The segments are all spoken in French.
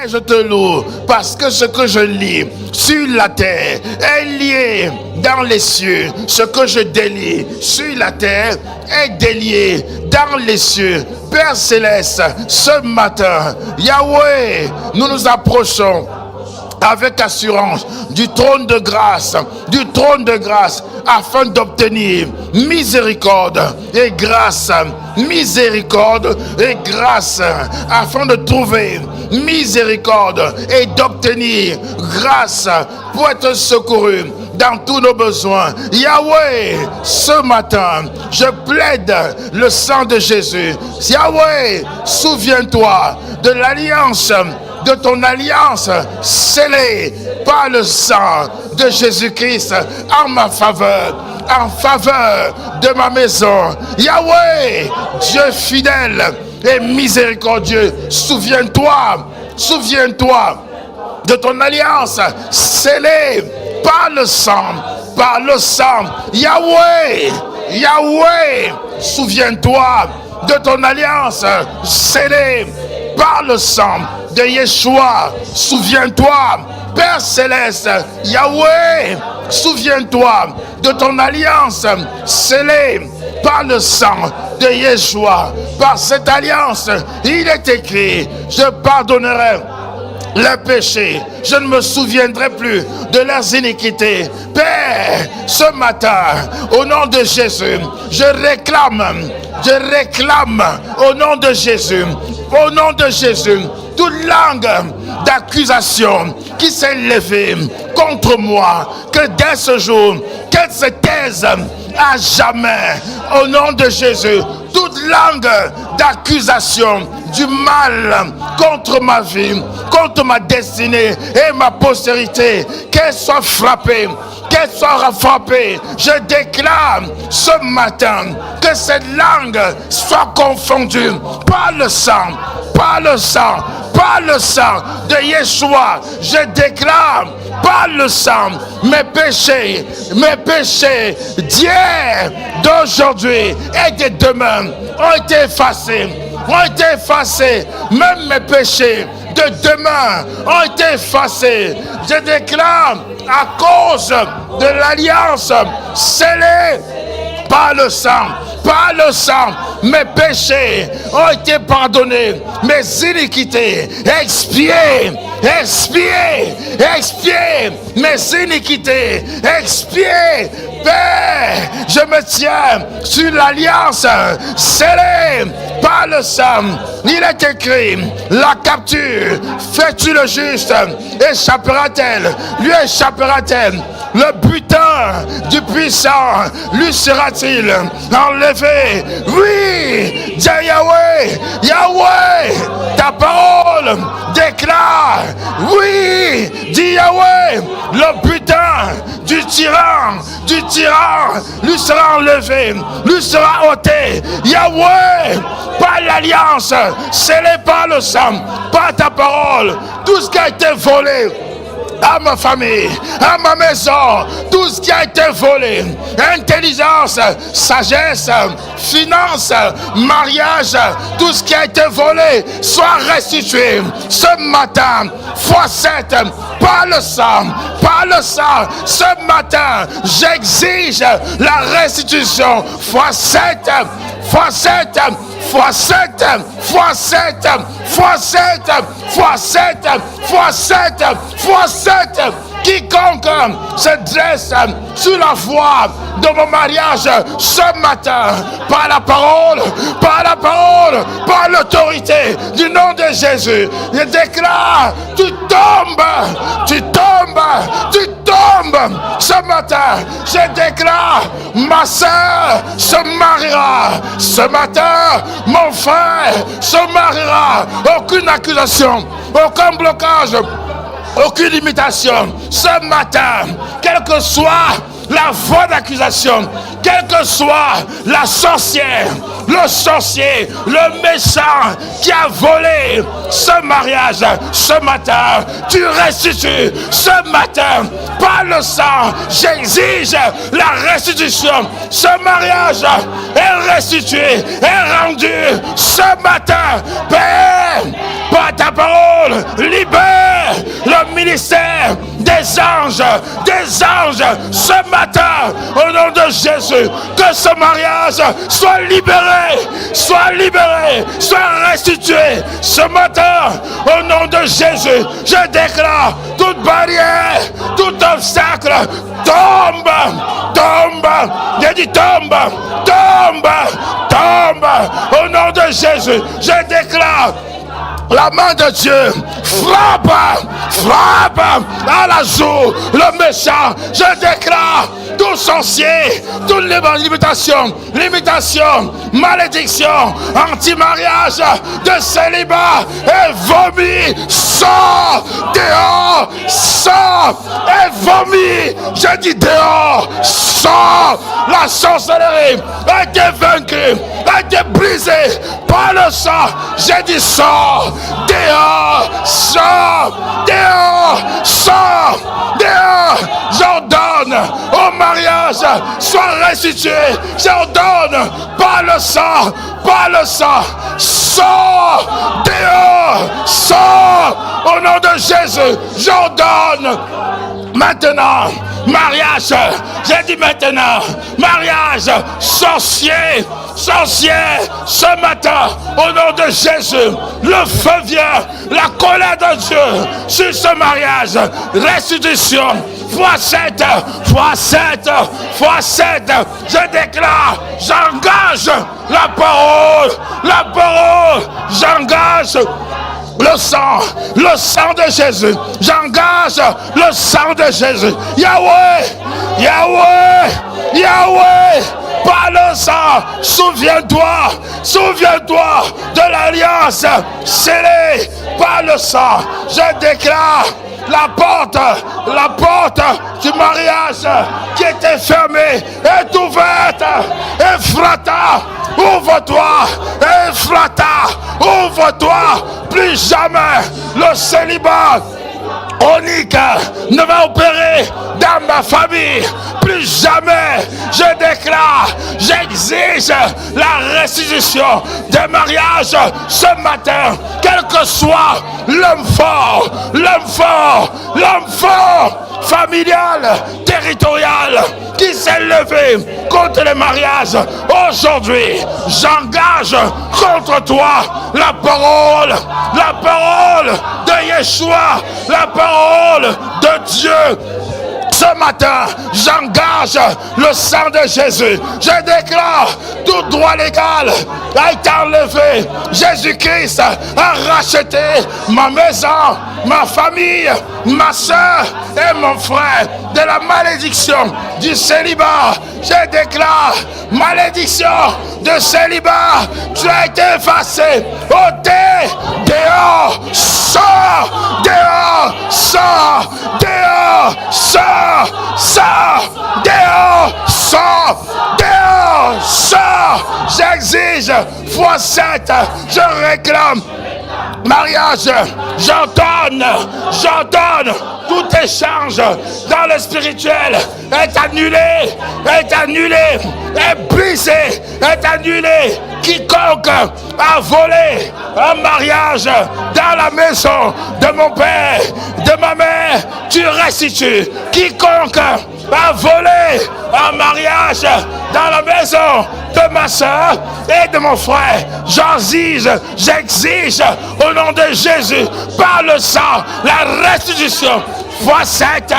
Père, je te loue parce que ce que je lis sur la terre est lié dans les cieux. Ce que je délie sur la terre est délié dans les cieux. Père Céleste, ce matin, Yahweh, nous nous approchons avec assurance du trône de grâce, afin d'obtenir miséricorde et grâce, afin de trouver miséricorde et d'obtenir grâce pour être secouru dans tous nos besoins. Yahweh, ce matin, je plaide le sang de Jésus. Yahweh, souviens-toi de l'alliance, de ton alliance scellée par le sang de Jésus-Christ en ma faveur, en faveur de ma maison. Yahweh, Dieu fidèle et miséricordieux, souviens-toi de ton alliance scellée par le sang. Yahweh, souviens-toi de ton alliance scellée par le sang de Yeshua. Souviens-toi, Père Céleste, Yahweh, souviens-toi de ton alliance scellée par le sang de Yeshua. Par cette alliance, il est écrit, je pardonnerai les péchés, je ne me souviendrai plus de leurs iniquités. Père, ce matin, au nom de Jésus, je réclame au nom de Jésus, toute langue d'accusation qui s'est levée contre moi, que dès ce jour, qu'elle se taise à jamais, au nom de Jésus. Toute langue d'accusation du mal contre ma vie, contre ma destinée et ma postérité, qu'elle soit frappée, je déclare ce matin que cette langue soit confondue par le sang de Yeshua. Je déclare par le sang mes péchés d'hier, d'aujourd'hui et de demain ont été effacés. Même mes péchés de demain ont été effacés. Je déclare, à cause de l'alliance scellée par le sang, mes péchés ont été pardonnés, mes iniquités expiées, mes iniquités expiées. Père, je me tiens sur l'alliance scellée par le sang. Il est écrit, la capture, fais-tu le juste, échappera-t-elle, lui échappera-t-elle. Le butin du puissant, lui sera-t-il enlevé? Oui, dis Yahweh, ta parole déclare, oui, dis Yahweh, le butin du tyran, lui sera enlevé, lui sera ôté. Yahweh, par l'alliance, scellée par le sang, par ta parole, tout ce qui a été volé à ma famille, à ma maison, tout ce qui a été volé, intelligence, sagesse, finance, mariage, tout ce qui a été volé soit restitué ce matin, x7, par le sang, ce matin, j'exige la restitution, x7, quiconque se dresse sur la voie de mon mariage ce matin, par la parole, par l'autorité du nom de Jésus, je déclare, tu tombes ce matin. Je déclare, ma soeur se mariera ce matin, mon frère se mariera. Aucune accusation, aucun blocage, aucune limitation ce matin, quelle que soit la voie d'accusation, quelle que soit la sorcière, le sorcier, le méchant qui a volé ce mariage ce matin, tu restitues ce matin par le sang. J'exige la restitution. Ce mariage est restitué, est rendu ce matin. Père, par ta parole, libère des anges, ce matin, au nom de Jésus, que ce mariage soit libéré, soit restitué. Ce matin, au nom de Jésus, je déclare toute barrière, tout obstacle, tombe, j'ai dit tombe, au nom de Jésus, je déclare la main de Dieu frappe à la joue le méchant. Je déclare tout sorcier, toute limitation, malédiction, anti-mariage, de célibat est vomi, sort, dehors, sort, est vomi. Je dis dehors, sort. La sorcellerie a été vaincue, a été brisée par le sang. J'ai dit sort, dehors, sort, dehors, sort, dehors. J'ordonne au mariage soit restitué. J'ordonne par le sang, sort, dehors, sort. Au nom de Jésus, j'ordonne maintenant. Mariage, j'ai dit maintenant, mariage, sorcier, ce matin, au nom de Jésus, le feu vient, la colère de Dieu sur ce mariage, restitution, x7, je déclare, j'engage la parole, j'engage le sang de Jésus. J'engage le sang de Jésus. Yahweh, par le sang, souviens-toi de l'alliance scellée par le sang. Je déclare la porte du mariage qui était fermée est ouverte. Ephrata, ouvre-toi, plus jamais le célibat Onique ne va opérer dans ma famille. Plus jamais, je déclare, j'exige la restitution des mariages ce matin, quel que soit l'homme fort, familial, territorial, qui s'est levé contre les mariages. Aujourd'hui, j'engage contre toi la parole de Yeshua, la parole de Dieu. Ce matin, j'engage le sang de Jésus. Je déclare tout droit légal a été enlevé. Jésus-Christ a racheté ma maison, ma famille, ma soeur et mon frère de la malédiction du célibat. Je déclare malédiction de célibat. Tu as été effacé. Ôté, dehors, sors, dehors, sors, dehors, sors, dehors, sors, dehors, sors. J'exige x7, je réclame mariage, j'ordonne, tout échange dans le spirituel est annulé, est brisé, est annulé. Quiconque a volé un mariage dans la maison de mon père, de ma mère, tu restitues. Quiconque a volé un mariage dans la maison de ma soeur et de mon frère, j'exige au nom de Jésus, par le sang, la restitution. x7,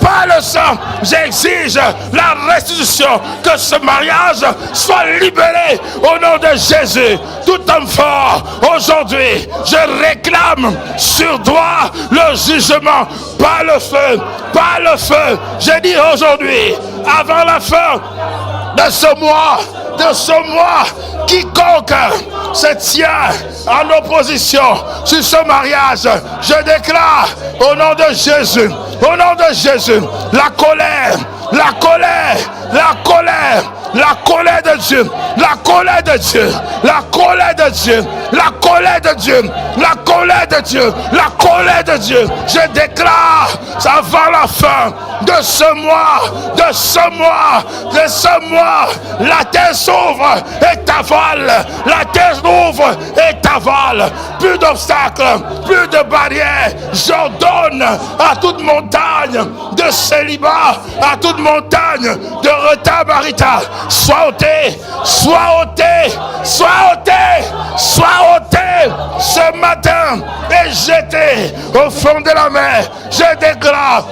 par le sang, j'exige la restitution, que ce mariage soit libéré au nom de Jésus. Tout homme fort, aujourd'hui, je réclame sur toi le jugement par le feu, j'ai dit aujourd'hui, avant la fin de ce mois, quiconque se tient en opposition sur ce mariage, je déclare au nom de Jésus, la colère la colère de Dieu, la colère de Dieu, la colère de Dieu, la colère de Dieu, la colère de Dieu, la colère de Dieu. Je déclare avant la fin de ce mois, la terre s'ouvre et t'avale, la terre s'ouvre et t'avale. Plus d'obstacles, plus de barrières. J'ordonne à toute montagne de célibat, à toute montagne de retard marital, sois ôté, sois ôté, sois ôté, sois ôté ce matin et jeté au fond de la mer. Je déclare,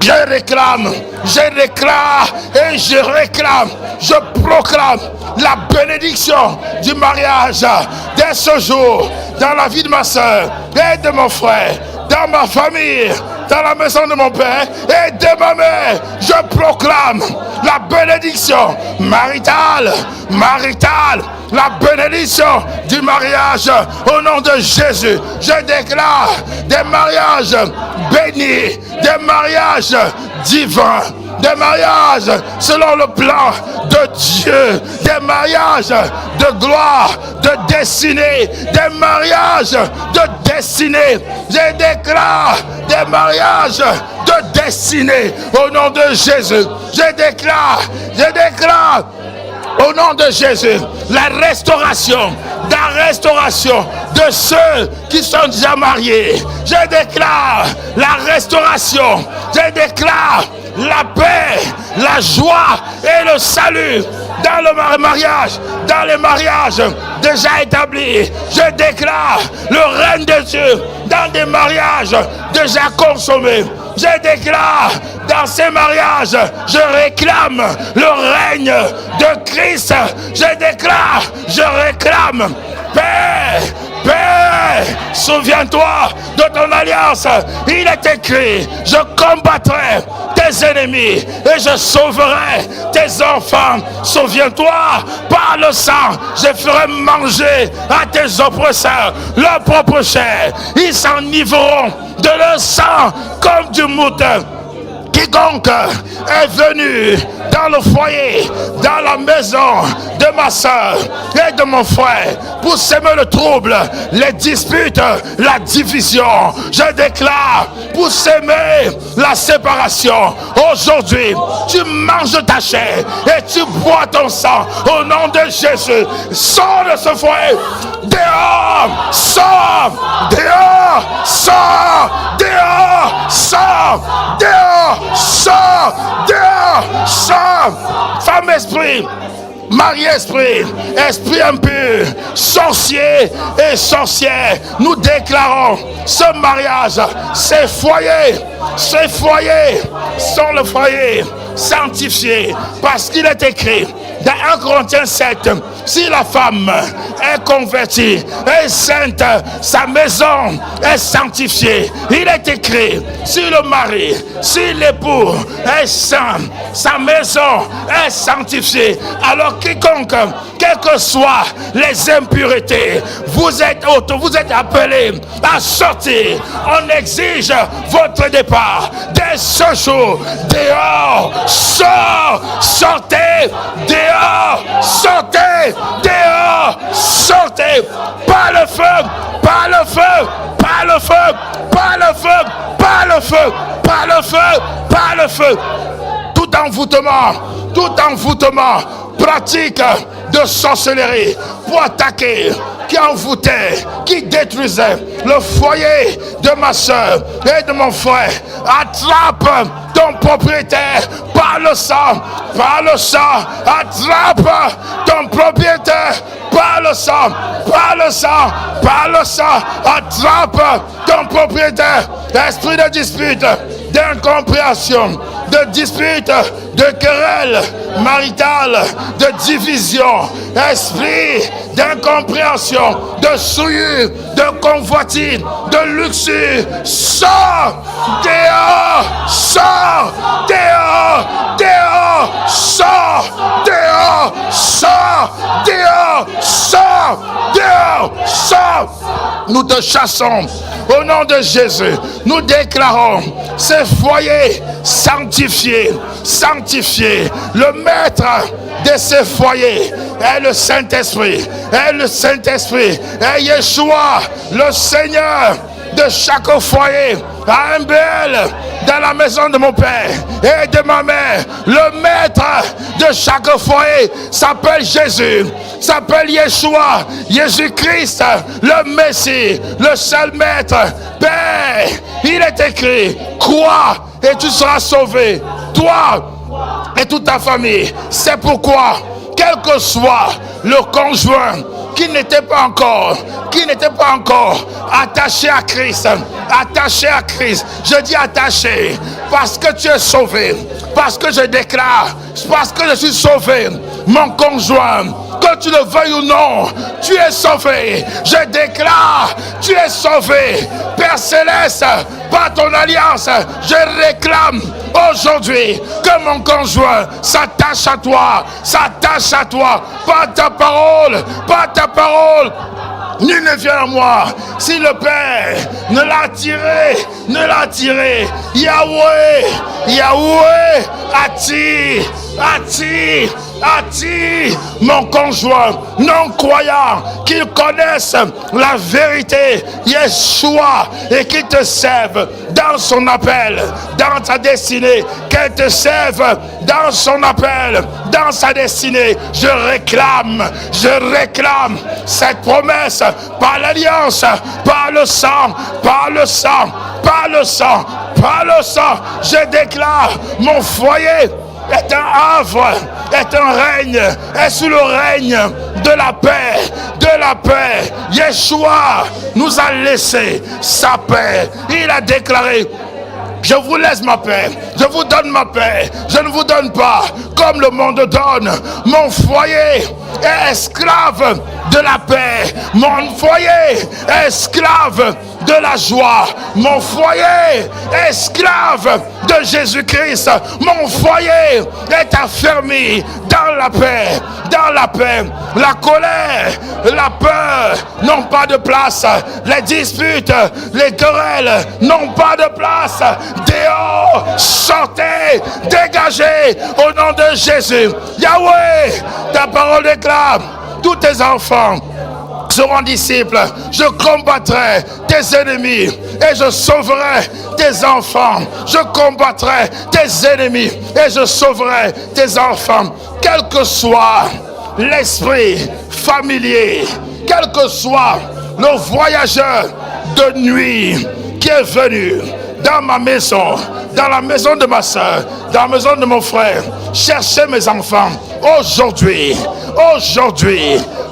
je réclame et je réclame, je proclame la bénédiction du mariage dès ce jour dans la vie de ma soeur et de mon frère, dans ma famille, dans la maison de mon père et de ma mère. Je proclame la bénédiction maritale, la bénédiction du mariage au nom de Jésus. Je déclare des mariages bénis, des mariages divins, des mariages selon le plan de Dieu, des mariages de gloire, de destinée, des mariages de destinée. Je déclare des mariages de destinée au nom de Jésus. Je déclare au nom de Jésus la restauration de ceux qui sont déjà mariés. Je déclare la restauration, je déclare la paix, la joie et le salut dans le mariage, dans les mariages déjà établis. Je déclare le règne de Dieu dans des mariages déjà consommés. Je déclare dans ces mariages, je réclame le règne de Christ. Je déclare, je réclame paix, paix. Souviens-toi de ton alliance. Il est écrit, je combattrai tes ennemis et je sauverai tes enfants. Souviens-toi, par le sang, je ferai manger à tes oppresseurs leur propre chair. Ils s'enivreront de leur sang comme du mouton. Quiconque est venu dans le foyer, dans la maison de ma soeur et de mon frère pour s'aimer le trouble, les disputes, la division, je déclare pour s'aimer la séparation. Aujourd'hui, tu manges ta chair et tu bois ton sang au nom de Jésus. Sors de ce foyer, dehors, sors, dehors, sors, dehors, sors, dehors, sors, dehors, sors. Femme esprit, mari esprit, esprit impur, sorcier et sorcière, nous déclarons ce mariage, ces foyers sont le foyer sanctifié, parce qu'il est écrit dans 1 Corinthiens 7, si la femme est convertie, est sainte, sa maison est sanctifiée. Il est écrit, si le mari, si l'époux est saint, sa maison est sanctifiée. Alors quiconque, quelles que soient les impuretés, vous êtes appelés à sortir. On exige votre départ dès ce jour. Dehors, sortez, dehors, sortez, dehors, sortez. Pas le feu, pas le feu, pas le feu, pas le feu, pas le feu, pas le feu, pas le feu. Tout envoûtement pratique de sorcellerie pour attaquer, qui envoûtait, qui détruisait le foyer de ma soeur et de mon frère. Attrape ton propriétaire par le sang, attrape ton propriétaire par le sang, attrape ton propriétaire. Esprit de dispute, d'incompréhension, de dispute, de querelle maritale, de division, esprit d'incompréhension, de souillure, de convoitise, de luxure, sors dehors, sors dehors, dehors, sors dehors, sors dehors, sors dehors, sors. nous te chassons. Au nom de Jésus, nous déclarons ces foyers sanctifiés, sanctifiés. Le maître de ces foyers est le Saint-Esprit, est le Saint-Esprit, est Yeshua, le Seigneur de chaque foyer. Un bel dans la maison de mon père et de ma mère. Le maître de chaque foyer s'appelle Jésus, s'appelle Yeshua, Jésus-Christ, le Messie, le seul maître. Père, il est écrit, crois et tu seras sauvé, toi et toute ta famille. C'est pourquoi, quel que soit le conjoint qui n'était pas encore attaché à Christ, je dis attaché, parce que tu es sauvé, parce que je déclare, parce que je suis sauvé, mon conjoint, que tu le veuilles ou non, tu es sauvé. Je déclare, tu es sauvé. Père Céleste, par ton alliance, je réclame aujourd'hui que mon conjoint s'attache à toi, par ta parole, nul ne vient à moi si le Père ne l'a tiré, Yahweh attire mon conjoint non croyant, qu'il connaisse la vérité, Yeshua, et qu'il te serve dans son appel, dans ta destinée, qu'elle te serve dans son appel, dans sa destinée. Je réclame cette promesse par l'alliance, par le sang. Je déclare, mon foyer est un havre, est un règne, est sous le règne de la paix. Yeshua nous a laissé sa paix. Il a déclaré, je vous laisse ma paix, je vous donne ma paix, je ne vous donne pas comme le monde donne. Mon foyer est esclave de la paix, mon foyer est esclave de la joie, mon foyer est esclave de Jésus-Christ, mon foyer est affermi dans la paix. La colère, la peur n'ont pas de place, les disputes, les querelles n'ont pas de place. Dehors, sortez, dégagez au nom de Jésus. Yahweh, ta parole déclare, tous tes enfants seront disciples. Je combattrai tes ennemis et je sauverai tes enfants. Je combattrai tes ennemis et je sauverai tes enfants. Quel que soit l'esprit familier, quel que soit le voyageur de nuit qui est venu dans ma maison, dans la maison de ma soeur, dans la maison de mon frère, chercher mes enfants. Aujourd'hui,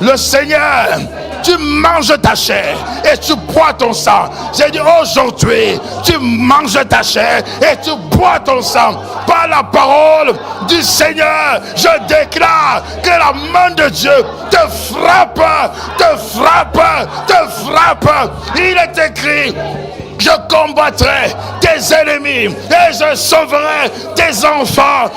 le Seigneur, tu manges ta chair et tu bois ton sang. J'ai dit aujourd'hui, tu manges ta chair et tu bois ton sang. Par la parole du Seigneur, je déclare que la main de Dieu te frappe. Il est écrit, je combattrai tes ennemis et je sauverai tes enfants.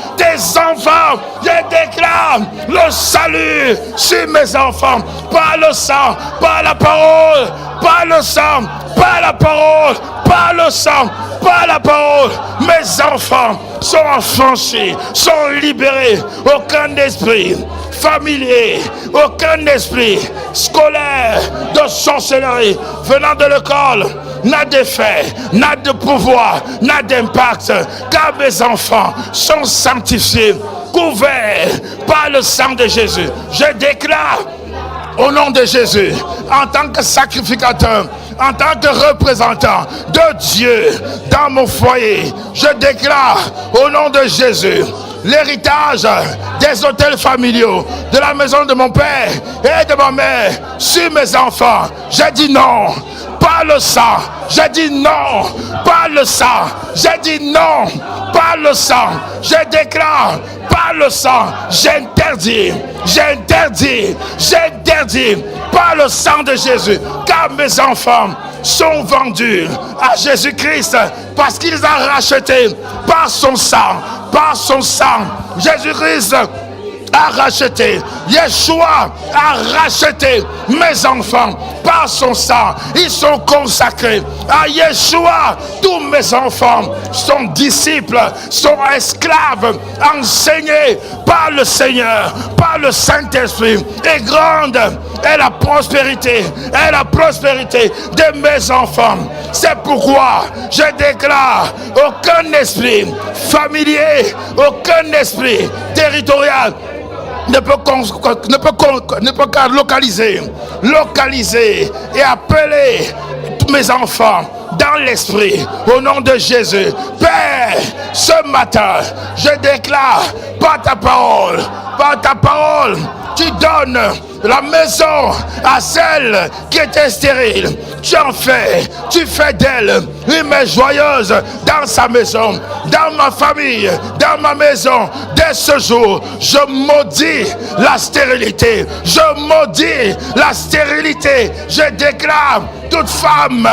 Je déclare le salut sur mes enfants par le sang, par la parole, par le sang, par la parole, par le sang, par la parole. Mes enfants sont affranchis, sont libérés. Aucun esprit familier, aucun esprit scolaire de sorcellerie venant de l'école n'a d'effet, n'a de pouvoir, n'a d'impact, car mes enfants sont sanctifiés, couverts par le sang de Jésus. Je déclare au nom de Jésus, en tant que sacrificateur, en tant que représentant de Dieu dans mon foyer, je déclare au nom de Jésus l'héritage des hôtels familiaux, de la maison de mon père et de ma mère sur mes enfants. J'ai dit non, pas le sang. J'ai dit non, pas le sang. J'ai dit non, pas le sang. Je déclare, pas le sang. J'interdis, par le sang de Jésus, car mes enfants sont vendus à Jésus-Christ parce qu'il les a rachetés par son sang. Jésus-Christ a racheté. Yeshua a racheté mes enfants par son sang. Ils sont consacrés à Yeshua. Tous mes enfants sont disciples, sont esclaves, enseignés par le Seigneur, par le Saint-Esprit. Et grande est la prospérité, de mes enfants. C'est pourquoi je déclare aucun esprit familier, aucun esprit territorial ne peut qu'à localiser et appeler tous mes enfants dans l'esprit, au nom de Jésus. Père, ce matin, je déclare par ta parole, tu donnes la maison à celle qui était stérile. Tu fais d'elle une joyeuse dans sa maison, dans ma famille, dans ma maison. Dès ce jour, je maudis la stérilité. Je déclare toute femme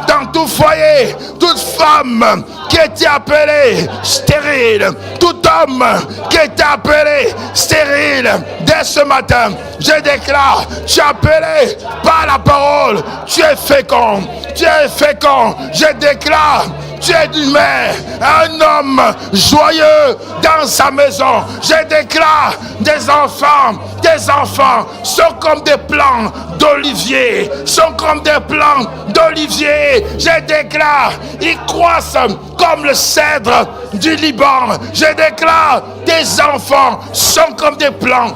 dans tout foyer, toute femme qui était appelée stérile, tout homme qui était appelé stérile, dès ce matin, je déclare, tu es appelé par la parole, tu es fécond, je déclare, tu es une mère, un homme joyeux dans sa maison. Je déclare des enfants sont comme des plants d'olivier, Je déclare, ils croissent comme le cèdre du Liban. Je déclare, tes enfants sont comme des plants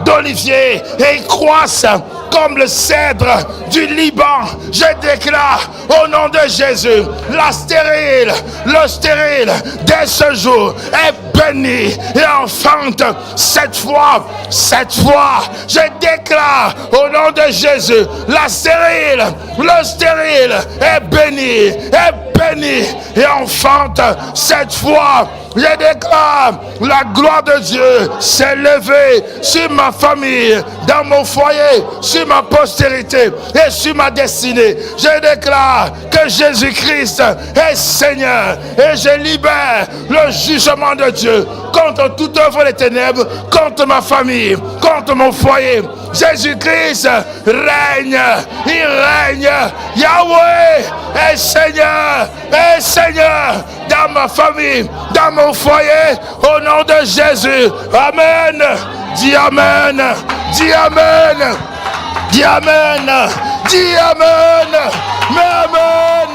d'olivier et ils croissent comme le cèdre du Liban. Je déclare au nom de Jésus, le stérile dès ce jour est béni et enfante cette fois. Je déclare au nom de Jésus, le stérile est béni et enfante cette fois. Je déclare, la gloire de Dieu s'est levée sur ma famille, dans mon foyer, sur ma postérité et sur ma destinée. Je déclare que Jésus-Christ est Seigneur et je libère le jugement de Dieu contre toute œuvre des ténèbres, contre ma famille, contre mon foyer. Jésus-Christ règne, il règne. Yahweh est Seigneur dans ma famille, dans mon foyer, au nom de Jésus. Amen. Dis Amen. Dis Amen. Dis Amen. Dis Amen. Mais Amen.